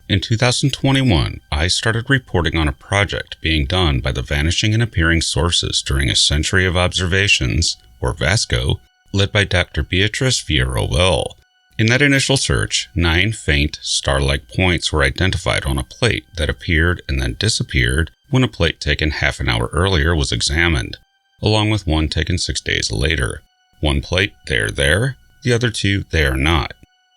In 2021, I started reporting on a project being done by the Vanishing Appearing Sources during a century of observations, or Vasco, led by Dr. Beatrice Villarroel. In that initial search, 9 faint, star-like points were identified on a plate that appeared and then disappeared when a plate taken half an hour earlier was examined, along with one taken 6 days later. One plate, they're there, the other 2, they are not.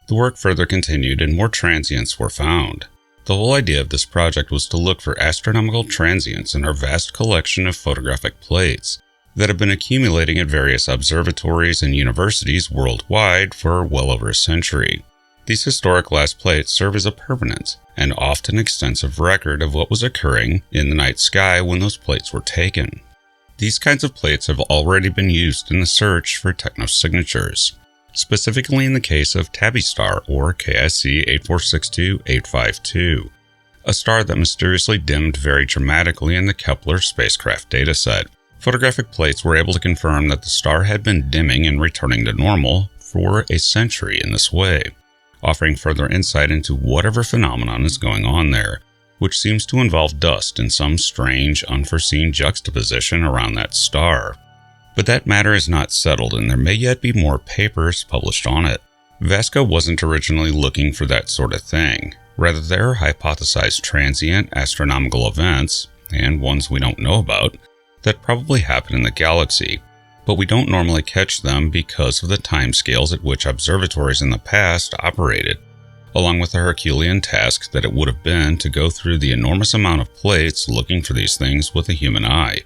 The work further continued and more transients were found. The whole idea of this project was to look for astronomical transients in our vast collection of photographic plates that have been accumulating at various observatories and universities worldwide for well over a century. These historic glass plates serve as a permanent and often extensive record of what was occurring in the night sky when those plates were taken. These kinds of plates have already been used in the search for technosignatures, specifically in the case of Tabby Star or KIC 8462852, a star that mysteriously dimmed very dramatically in the Kepler spacecraft dataset. Photographic plates were able to confirm that the star had been dimming and returning to normal for a century in this way, offering further insight into whatever phenomenon is going on there, which seems to involve dust in some strange, unforeseen juxtaposition around that star. But that matter is not settled, and there may yet be more papers published on it. Vasco wasn't originally looking for that sort of thing. Rather, there are hypothesized transient astronomical events, and ones we don't know about, that probably happen in the galaxy, but we don't normally catch them because of the timescales at which observatories in the past operated, along with the Herculean task that it would have been to go through the enormous amount of plates looking for these things with a human eye.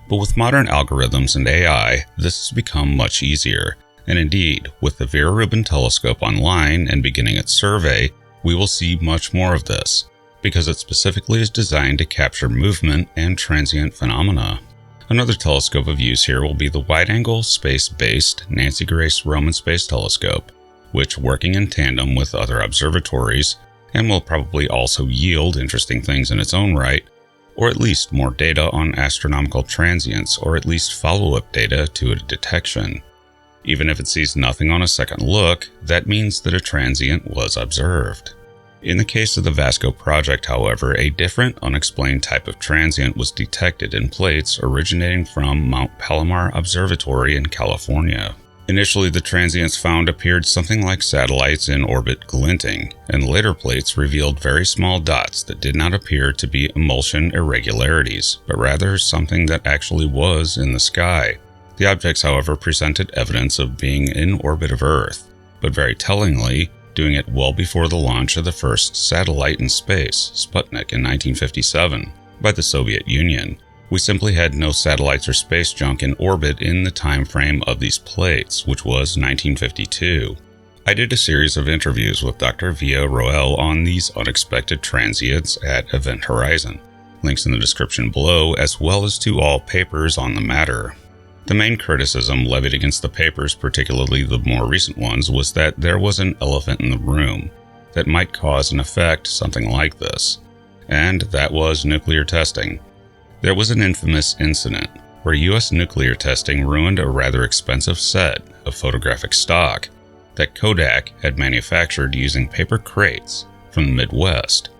But with modern algorithms and AI, this has become much easier, and indeed, with the Vera Rubin telescope online and beginning its survey, we will see much more of this, because it specifically is designed to capture movement and transient phenomena. Another telescope of use here will be the wide-angle, space-based Nancy Grace Roman Space Telescope, which, working in tandem with other observatories, and will probably also yield interesting things in its own right, or at least more data on astronomical transients, or at least follow-up data to a detection. Even if it sees nothing on a second look, that means that a transient was observed. In the case of the Vasco project, however, a different, unexplained type of transient was detected in plates originating from Mount Palomar Observatory in California. Initially, the transients found appeared something like satellites in orbit glinting, and later plates revealed very small dots that did not appear to be emulsion irregularities, but rather something that actually was in the sky. The objects, however, presented evidence of being in orbit of Earth, but very tellingly, doing it well before the launch of the first satellite in space, Sputnik, in 1957, by the Soviet Union. We simply had no satellites or space junk in orbit in the time frame of these plates, which was 1952. I did a series of interviews with Dr. Villarroel on these unexpected transients at Event Horizon. Links in the description below, as well as to all papers on the matter. The main criticism levied against the papers, particularly the more recent ones, was that there was an elephant in the room that might cause and affect something like this, and that was nuclear testing. There was an infamous incident where U.S. nuclear testing ruined a rather expensive set of photographic stock that Kodak had manufactured using paper crates from the Midwest,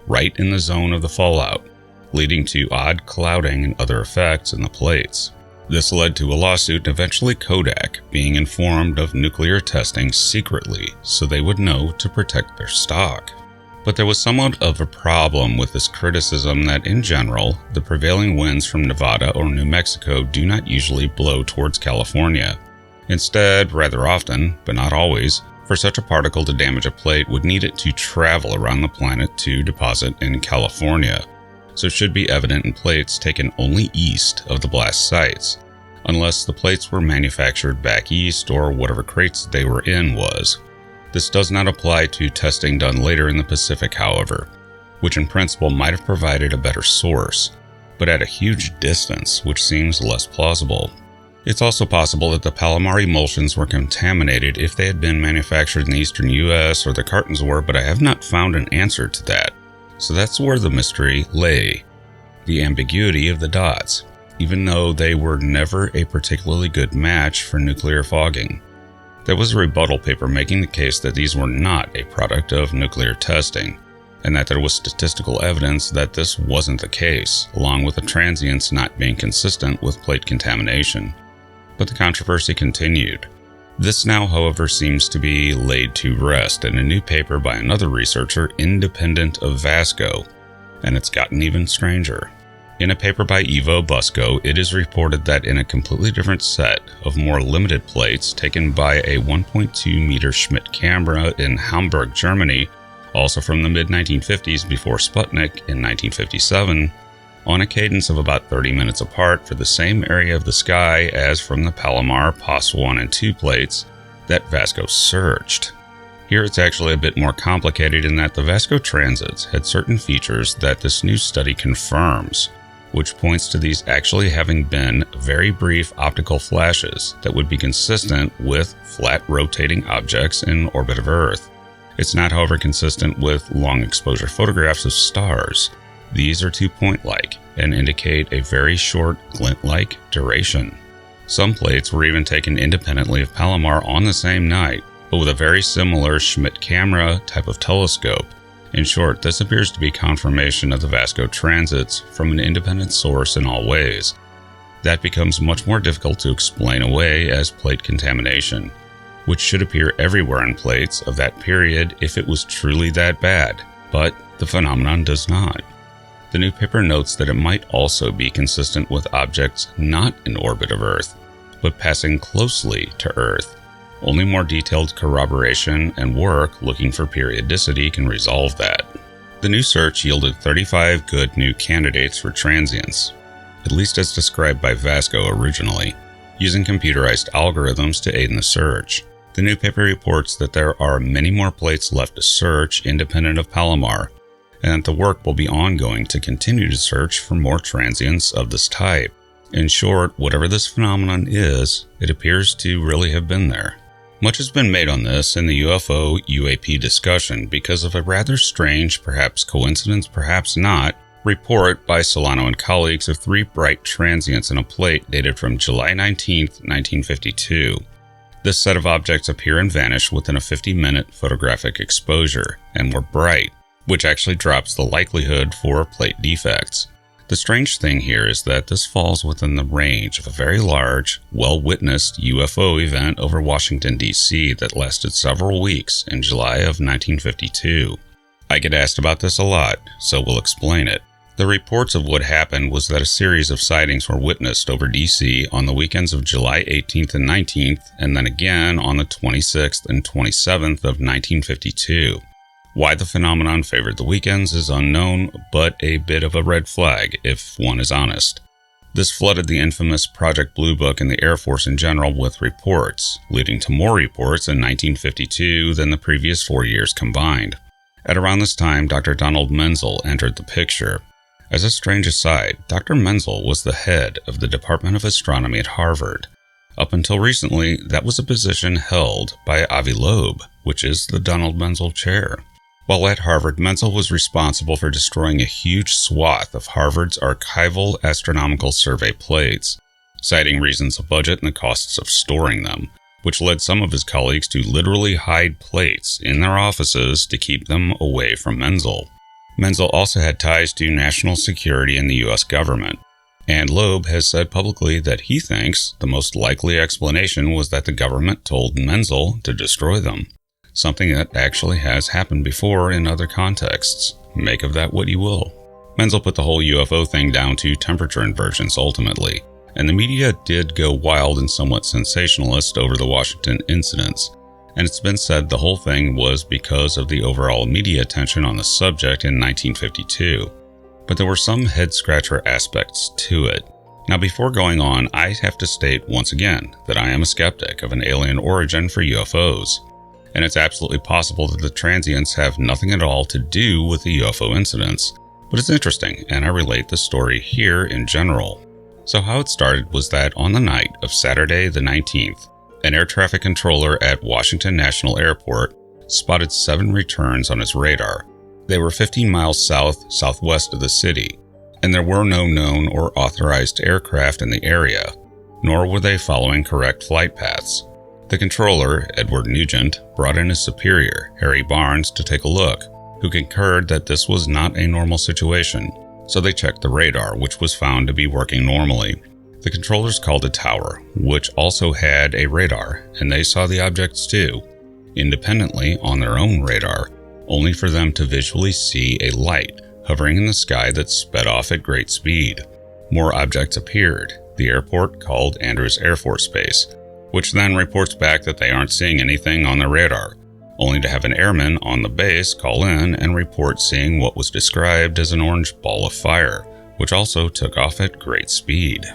right in the zone of the fallout, leading to odd clouding and other effects in the plates. This led to a lawsuit and eventually Kodak being informed of nuclear testing secretly so they would know to protect their stock. But there was somewhat of a problem with this criticism that, in general, the prevailing winds from Nevada or New Mexico do not usually blow towards California. Instead, rather often, but not always, for such a particle to damage a plate would need it to travel around the planet to deposit in California, so it should be evident in plates taken only east of the blast sites, unless the plates were manufactured back east or whatever crates they were in was. This does not apply to testing done later in the Pacific, however, which in principle might have provided a better source, but at a huge distance, which seems less plausible. It's also possible that the Palomar emulsions were contaminated if they had been manufactured in the eastern US or the cartons were, but I have not found an answer to that. So that's where the mystery lay, the ambiguity of the dots, even though they were never a particularly good match for nuclear fogging. There was a rebuttal paper making the case that these were not a product of nuclear testing, and that there was statistical evidence that this wasn't the case, along with the transients not being consistent with plate contamination. But the controversy continued. This now, however, seems to be laid to rest in a new paper by another researcher independent of Vasco, and it's gotten even stranger. In a paper by Busko, it is reported that in a completely different set of more limited plates taken by a 1.2 meter Schmidt camera in Hamburg, Germany, also from the mid-1950s before Sputnik in 1957, on a cadence of about 30 minutes apart for the same area of the sky as from the Palomar POS 1 and 2 plates, that Vasco searched. Here it's actually a bit more complicated in that the Vasco transits had certain features that this new study confirms, which points to these actually having been very brief optical flashes that would be consistent with flat rotating objects in orbit of Earth. It's not, however, consistent with long exposure photographs of stars. These are 2-point-like and indicate a very short glint-like duration. Some plates were even taken independently of Palomar on the same night, but with a very similar Schmidt camera type of telescope. In short, this appears to be confirmation of the Vasco transits from an independent source in all ways. That becomes much more difficult to explain away as plate contamination, which should appear everywhere in plates of that period if it was truly that bad, but the phenomenon does not. The new paper notes that it might also be consistent with objects not in orbit of Earth, but passing closely to Earth. Only more detailed corroboration and work looking for periodicity can resolve that. The new search yielded 35 good new candidates for transients, at least as described by Vasco originally, using computerized algorithms to aid in the search. The new paper reports that there are many more plates left to search independent of Palomar, and that the work will be ongoing to continue to search for more transients of this type. In short, whatever this phenomenon is, it appears to really have been there. Much has been made on this in the UFO UAP discussion because of a rather strange, perhaps coincidence, perhaps not, report by Solano and colleagues of 3 bright transients in a plate dated from July 19, 1952. This set of objects appear and vanish within a 50-minute photographic exposure, and were bright, which actually drops the likelihood for plate defects. The strange thing here is that this falls within the range of a very large, well-witnessed UFO event over Washington, D.C. that lasted several weeks in July of 1952. I get asked about this a lot, so we'll explain it. The reports of what happened was that a series of sightings were witnessed over D.C. on the weekends of July 18th and 19th, and then again on the 26th and 27th of 1952. Why the phenomenon favored the weekends is unknown, but a bit of a red flag, if one is honest. This flooded the infamous Project Blue Book and the Air Force in general with reports, leading to more reports in 1952 than the previous 4 years combined. At around this time, Dr. Donald Menzel entered the picture. As a strange aside, Dr. Menzel was the head of the Department of Astronomy at Harvard. Up until recently, that was a position held by Avi Loeb, which is the Donald Menzel Chair. While at Harvard, Menzel was responsible for destroying a huge swath of Harvard's archival astronomical survey plates, citing reasons of budget and the costs of storing them, which led some of his colleagues to literally hide plates in their offices to keep them away from Menzel. Menzel also had ties to national security in the U.S. government, and Loeb has said publicly that he thinks the most likely explanation was that the government told Menzel to destroy them. Something that actually has happened before in other contexts. Make of that what you will. Menzel put the whole UFO thing down to temperature inversions ultimately, and the media did go wild and somewhat sensationalist over the Washington incidents, and it's been said the whole thing was because of the overall media attention on the subject in 1952. But there were some head-scratcher aspects to it. Now before going on, I have to state once again that I am a skeptic of an alien origin for UFOs. And it's absolutely possible that the transients have nothing at all to do with the UFO incidents. But it's interesting, and I relate the story here in general. So how it started was that on the night of Saturday the 19th, an air traffic controller at Washington National Airport spotted 7 returns on his radar. They were 15 miles southwest of the city, and there were no known or authorized aircraft in the area, nor were they following correct flight paths. The controller, Edward Nugent, brought in his superior, Harry Barnes, to take a look, who concurred that this was not a normal situation. So they checked the radar, which was found to be working normally. The controllers called a tower, which also had a radar, and they saw the objects too, independently on their own radar, only for them to visually see a light hovering in the sky that sped off at great speed. More objects appeared. The airport called Andrews Air Force Base, which then reports back that they aren't seeing anything on their radar, only to have an airman on the base call in and report seeing what was described as an orange ball of fire, which also took off at great speed.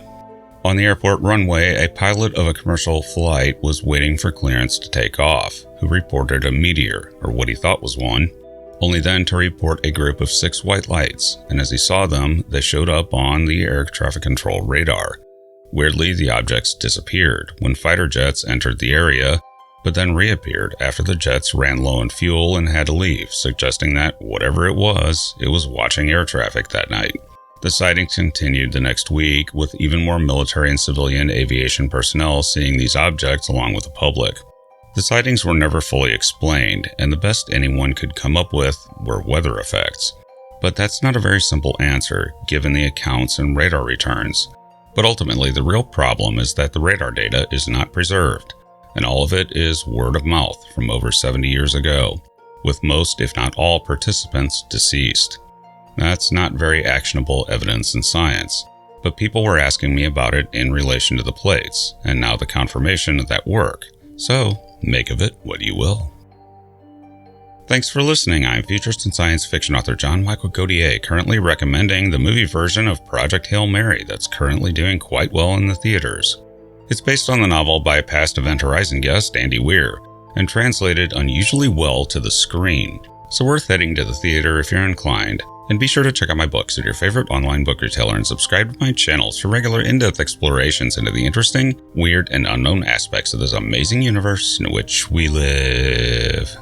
On the airport runway, a pilot of a commercial flight was waiting for clearance to take off, who reported a meteor, or what he thought was one, only then to report a group of 6 white lights, and as he saw them, they showed up on the air traffic control radar. Weirdly, the objects disappeared when fighter jets entered the area, but then reappeared after the jets ran low on fuel and had to leave, suggesting that whatever it was watching air traffic that night. The sightings continued the next week, with even more military and civilian aviation personnel seeing these objects along with the public. The sightings were never fully explained, and the best anyone could come up with were weather effects. But that's not a very simple answer, given the accounts and radar returns. But ultimately, the real problem is that the radar data is not preserved, and all of it is word of mouth from over 70 years ago, with most, if not all, participants deceased. That's not very actionable evidence in science, but people were asking me about it in relation to the plates, and now the confirmation of that work. So, make of it what you will. Thanks for listening. I'm futurist and science fiction author John Michael Godier, currently recommending the movie version of Project Hail Mary that's currently doing quite well in the theaters. It's based on the novel by past Event Horizon guest Andy Weir, and translated unusually well to the screen, so worth heading to the theater if you're inclined. And be sure to check out my books at your favorite online book retailer and subscribe to my channels for regular in-depth explorations into the interesting, weird, and unknown aspects of this amazing universe in which we live.